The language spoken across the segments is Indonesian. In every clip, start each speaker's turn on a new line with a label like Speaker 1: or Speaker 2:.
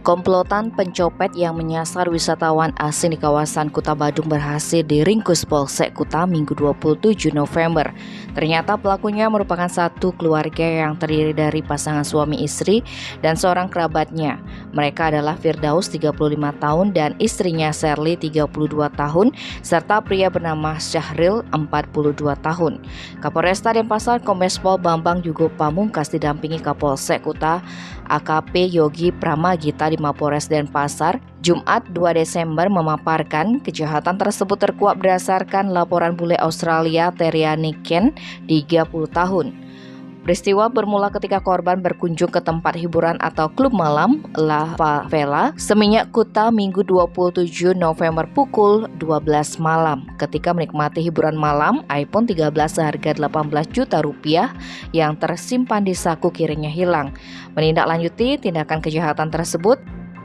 Speaker 1: Komplotan pencopet yang menyasar wisatawan asing di kawasan Kuta Badung berhasil diringkus Polsek Kuta Minggu 27 November. Ternyata pelakunya merupakan satu keluarga yang terdiri dari pasangan suami istri dan seorang kerabatnya. Mereka adalah Firdaus 35 tahun dan istrinya Sherly 32 tahun serta pria bernama Syahril 42 tahun. Kapolresta Denpasar Kombes Pol Bambang Yugo Pamungkas didampingi Kapolsek Kuta AKP Yogi Pramagita di Mapores Denpasar, Jumat 2 Desember memaparkan kejahatan tersebut terkuak berdasarkan laporan bule Australia Teriani Ken, 30 tahun. Peristiwa bermula ketika korban berkunjung ke tempat hiburan atau klub malam La Favela, Seminyak Kuta Minggu 27 November pukul 12 malam. Ketika menikmati hiburan malam, iPhone 13 seharga 18 juta rupiah yang tersimpan di saku kirinya hilang. Menindaklanjuti tindakan kejahatan tersebut,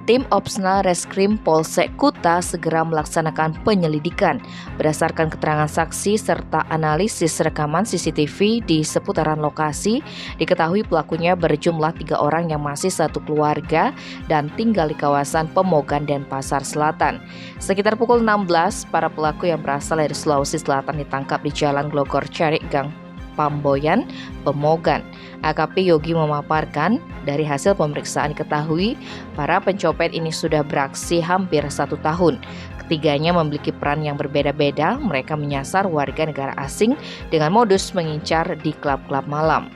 Speaker 1: Tim Opsnal Reskrim Polsek Kuta segera melaksanakan penyelidikan. Berdasarkan keterangan saksi serta analisis rekaman CCTV di seputaran lokasi, diketahui pelakunya berjumlah 3 orang yang masih satu keluarga dan tinggal di kawasan Pemogan Denpasar Selatan. Sekitar pukul 16, para pelaku yang berasal dari Sulawesi Selatan ditangkap di Jalan Glogor Carik Gang Pamboyan, Pemogan. AKP Yogi memaparkan, dari hasil pemeriksaan diketahui para pencopet ini sudah beraksi hampir 1 tahun. Ketiganya memiliki peran yang berbeda-beda. Mereka menyasar warga negara asing dengan modus mengincar di klub-klub malam.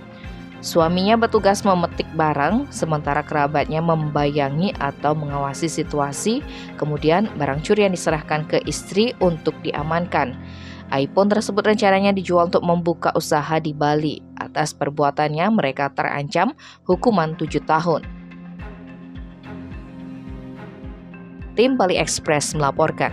Speaker 1: Suaminya bertugas memetik barang, sementara kerabatnya membayangi atau mengawasi situasi. Kemudian barang curian diserahkan ke istri untuk diamankan. iPhone tersebut rencananya dijual untuk membuka usaha di Bali. Atas perbuatannya mereka terancam hukuman 7 tahun. Tim Bali Express melaporkan.